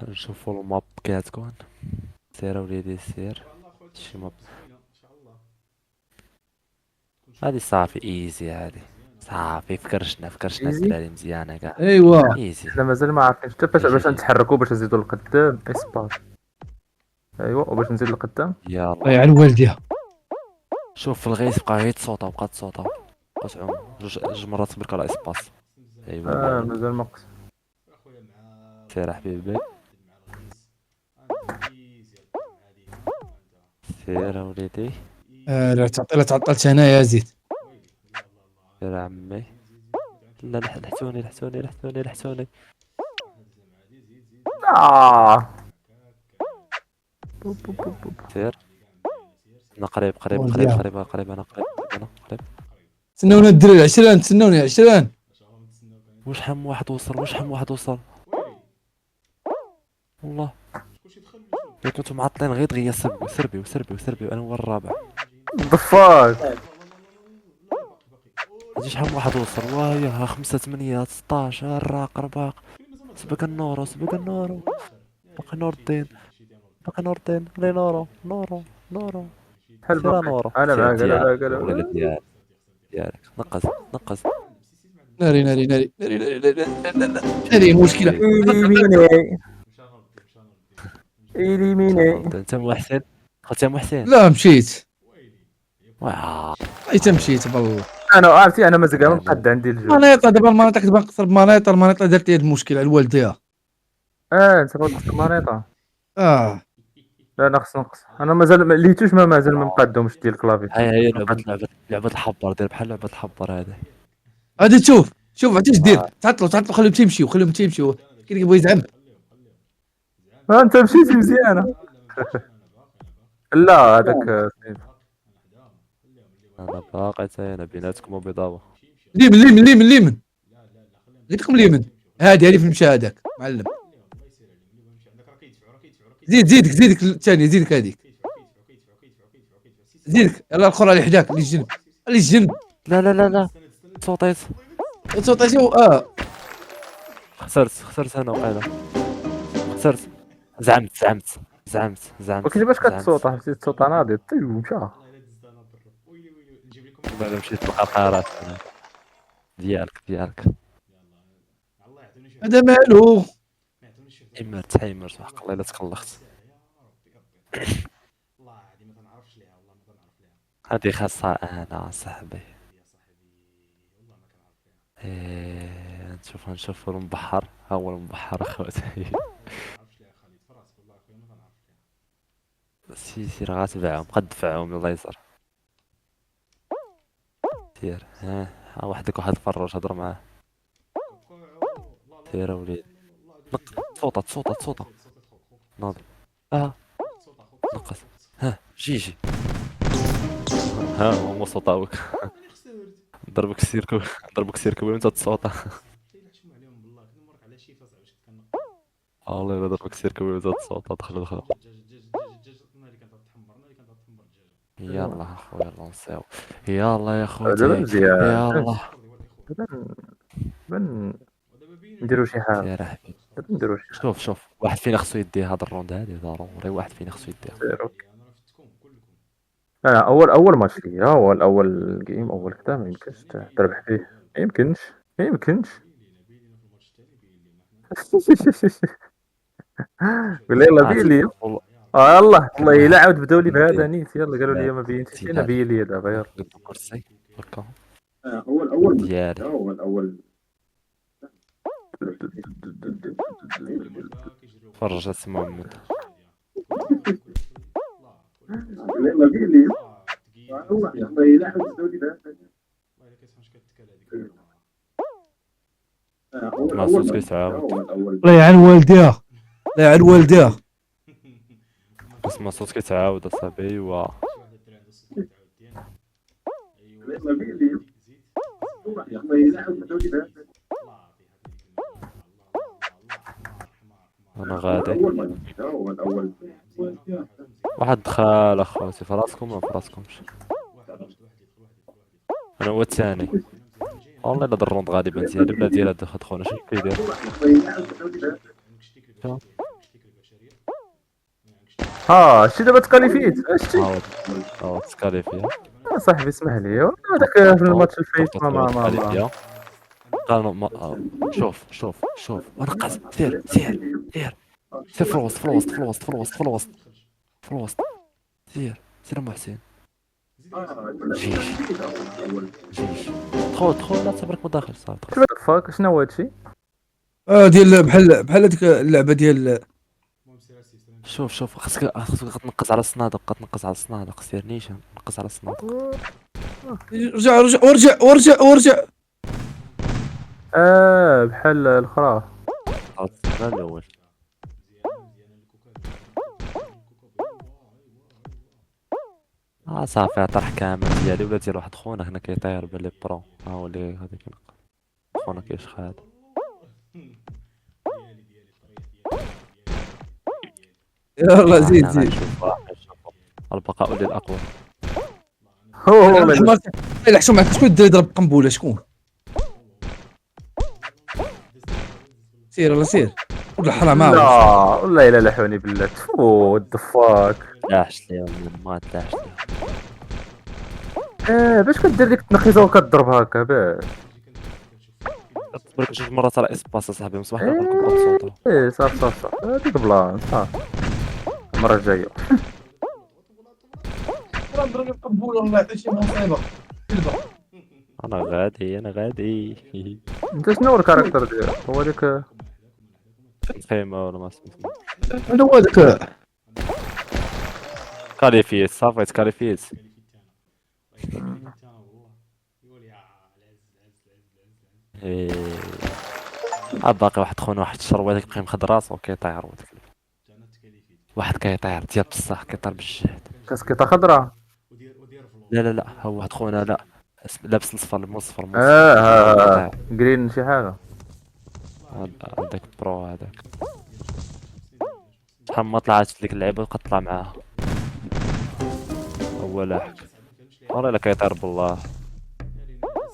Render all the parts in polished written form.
نشوفو الماب كتكون. سير وليدي سير. شي ماب هادي صافي ايزي هادي. صافي فكرشنا ايزي. الدراري مزيانة كاع. ايوا. ايزي. حنا مازال ما عارفينش حتى باش ايزي. نتحركوا باش نزيدوا لقدام اسباس. ايوا وباش نزيد لقدام. الله يلا يعن والديها. شوف في الغيث بقى غير تصوتا بقى تصوتا. بقى تعوم جوج مرات تبرك على اسباس. ايوا مازال ما قص. سير حبيبي. سير وليدي. لا تعطلت هنا يا زيد. سير عمي. لا لحسوني. آه. سير. انا قريب والديها. انا قريب. تسناونا الدراري 20 تسناوني 20. واش حم واحد وصل والله. يا كنتو معطلين غير دغيا سربيو انا هو الرابع. ضفاك. هادي شحال من واحد وصل واه 5 8 16 الراق سبق النورو باقي نور الدين لي نورو بحال سير باقي نورو انا سير معاك ديالك انا الوليدة معاك. ديالك نقز ناري. هذه مشكلة. إليميني ان شاء الله إليميني. انت محسن خوتي محسن لا مشيت. واه اي مشيت بالله. انا عرفتي انا مازال لا مقد عندي الجو. المنيطة دابا المنيطة دابا نقصر المنيطة درت لي هاد المشكلة الوالديها. انت بغيت تقص المريضه. اه لا نقص انا مازال ما ليتوش مازال ما مقادهمش ديال الكلافي. هاي لعبة الحبر دير بحال لعبة الحبر هذه. غادي شوف عرفتي اش دير. تعطلوا خليهم تيمشيو كاين اللي يبغي يزعم. انت مشيتي مزيانه. لا هذاك انا باقي حتى انا بيناتكم وبيضاوة. ليمن قلت لكم ليمن. هذه في المشى هذاك معلم. زيدك الثانية زيدك هذيك. زيدك يلا الاخرى اللي حداك اللي الجنب لا صوتيت. صوت شو خسرت انا وقيلا. خسرت. زعمت ولكن باش كتصوت حسيت الصوت ناضي طيب ومشى. بعد مشيت القرقرات ديالك هذا مالو. تحيمرت وحق الله الا تقلقت. هادي خاصها انا صاحبي. نشوف المبحر ها هو المبحر اخوتي. سير غاتبعهم قد دفعهم الله يسر. سير ها وحدك واحد فروج هضر معاه. سير وليدي صوتة ناضي نقص. ها جيجي ها هو صوتاوك. ضربك سيركو وانت تصوت. والله الا ضربك سيركو وانت تصوت. دخل يلا اخويا يلا نساو. يلا يا دابا خوتي مزيان يلا. دابا نديرو شي حاجه. سير حبيبي. دابا نديرو شي حاجه. شوف واحد فينا خصو يديها هاد الروند هادي ضروري واحد فينا خصو يديها. سير اوكي. انا اول ماتش ليا هو الاول جيم اول كذا ما يمكنش تربح فيه. ما يمكنش قول لي يلا بين لي. والله الا عاود بداو لي بهذا نيت يلا قالوا لي ما بينتش انا بين لي دابا يلا. كرسي هكا اول ديالي. هو الاول فرجت محمد. ما بين لي والله الا عاود بداو لي بهذا ما صوت كيتعاود. الله يعن والديها اسمع صوت كيتعاود اصاحبي و ما بين لي والله الا عاود بداو لي بهذا انا غادي. هو الاول واحد دخل اخوتي فراسكم ولا فراسكمش. انا هو الثاني والله الا الروند غالبا مزيان بلا ديال هاد خونا شنو كيدير شتي دابا تكاليفيت شتي. عاود تسكاليفيا صاحبي اسمح لي هذاك في الماتش الفايت ما قالوا شوف ونقص سير سير في الوسط سير محسن جيش دخل لا تبرك مداخل صافي دخل. فاك شنو هو هادشي؟ ديال بحال هذيك اللعبه ديال شوف خاصك غتنقز على الصنادق غتنقز على الصنادق سير نيشان نقز على الصنادق ورجع بحال الاخرى. هذا الاول صافي طرح كامل ديالي ولا ديال واحد خونا هنا كيطير باللي برو ها هو اللي غادي كينقز خونا كيشخاد يلا زيد البقاء للاقوى والله لا حشوم معك شكون يضرب قنبله شكون سير ولا سير ولا حرام لا والله الا لحوني بالله وات فاك. تلاحش ليهم ما تلاحش ليهم باش كدير ديك التنخيزه وكضرب هكا باش برك جوج مرات راه اسباس اصاحبي مصباح كنقول لكم بصوتو صافي هذيك بلان صافي المره الجايه. نضرب القنبله والله حتى شي مصيبه انا غادي انت شنو هو الكاركتر ديالك؟ هو ديك خيمه ولا ما سميتو هذا هو ذاك كاليفيت صافي تكاليفيت باقي واحد خونا واحد الشروه ديك بقى مخد راسو كيطير واحد كيطير ديال بصح كيطير بالجهد كاسكيطه خضراء. لا هو واحد خونا لا لابس الاصفر مصفر جرين شي حاجه. هذاك برو هذاك شحال ما طلعت ديك اللعيبه وكطلع معاها هو لاحق والله الا كيطير بالله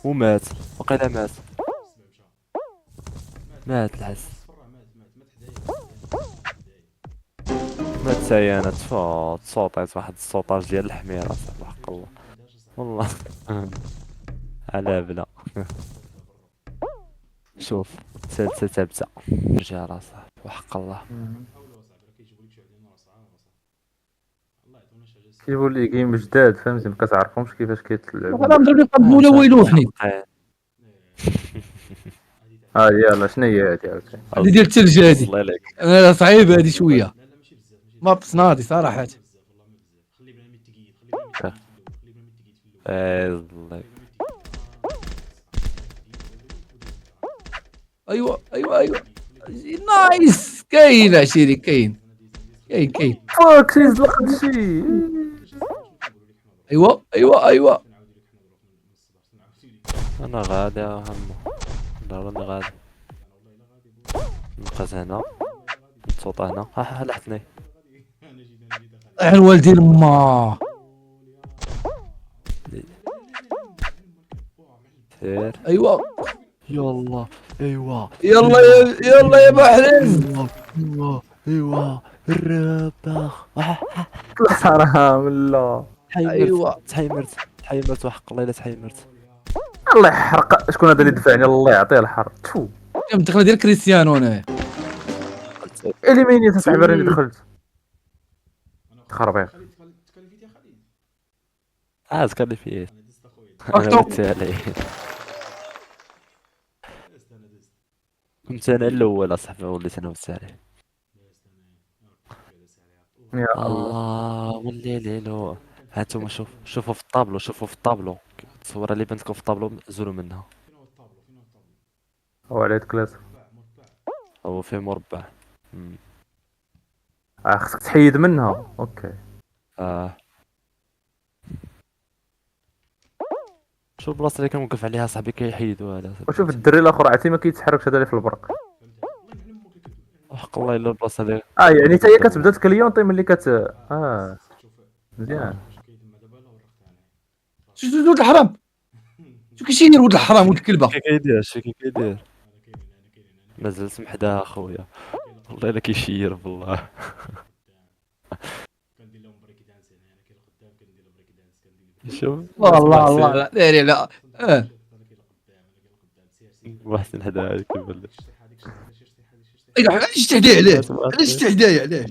ومات وقيلا مات العز مات سيانة تصوطيت واحد الصوطاج ديال الحميرة صاحبي حق الله والله على بلا شوف سلسلة تبتا رجع راسه وحق الله كيجيبوا لي جيم جداد فهمتي ما كتعرفهمش كيفاش كيتلعبوا. انا نضرب القنبله ويلوحني يلا شنو هي هادي هذه ديال الثلج هذه الله عليك انا صعيبه هذه شويه ما بصنادي صراحه الله ايوه نايس كاين عشيري كاين فاك يزلق هادشي. ايوه انا غادي همو راني غادي نبقى هنا نصوت هنا لحقتني الوالدين ما سير ايوه يلا يلا يا بحرين ايوا الرباخ حرام لا ايوه تحيمرت وحق الله الا تحيمرت الله يحرق شكون هذا اللي دفعني الله يعطيه الحر تفو كم دخل ديال كريستيانو انا اليميني تصاحبي راني دخلت خربيق تكلم فيه أكتب. انا قلت عليه كنت انا الاول اصاحبي وليت انا والثاني يا الله. ولي ليلو هانتوما شوفوا في الطابلو التصويره اللي بانت لكم في الطابلو زولوا منها هو عليه كلاس هو فيه مربع خصك تحيد منها اوكي. شوف البلاصه اللي كنوقف عليها صاحبي كيحيدوها هذا وشوف الدري الاخر عرفتي ما كيتحركش هذا اللي في البرق. حق الله الا البلاصه اللي يعني حتى هي كتبدا تكليونطي ملي مزيان. شو الحرام شو كيشير ولد الحرام ولد الكلبه. كي كيدير شي كي كيدير مازال سمح حداها اخويا والله الا كيشير بالله. شوف والله الله لا لا لا محسن حداها هذيك البلد. علاش تهدي عليه علاش تهدايا عليه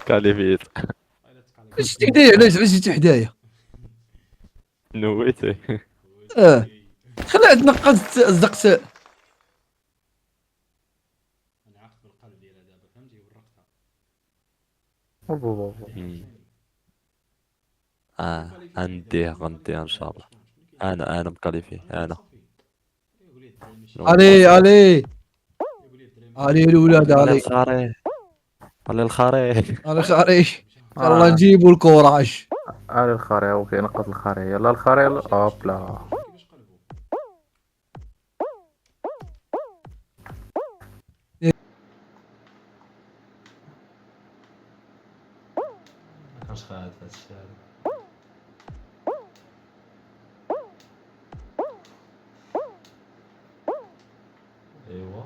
كالي فيت علاش تهدايا علاش تهدايا نويتي. خليها تنقص الزقس. غنديها ان شاء الله. انا مكاليفي انا. علي علي علي الولاد علي علي الخاري علي الخاري. علي خاري يلا نجيبوا الكوراج. على الخاري اوكي نقص الخاري يلا الخاري يلا اوب لا كانش خايف هاد الشارع. ايوا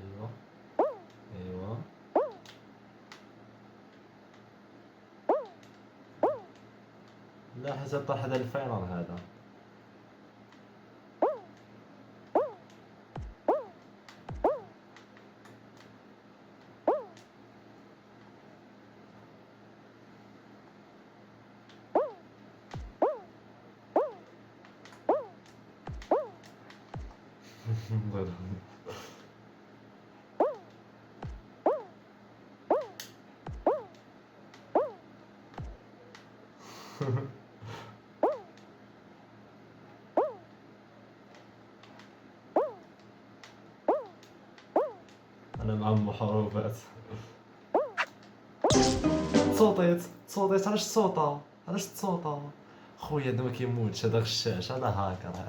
ايوا ايوا لا حتى طاح هذا الفاينل هذا. انا مع المحاربات. تصوتيت علاش تصوتا خويا هذا ما كيموتش هذا غشاش هذا هاكر هذا.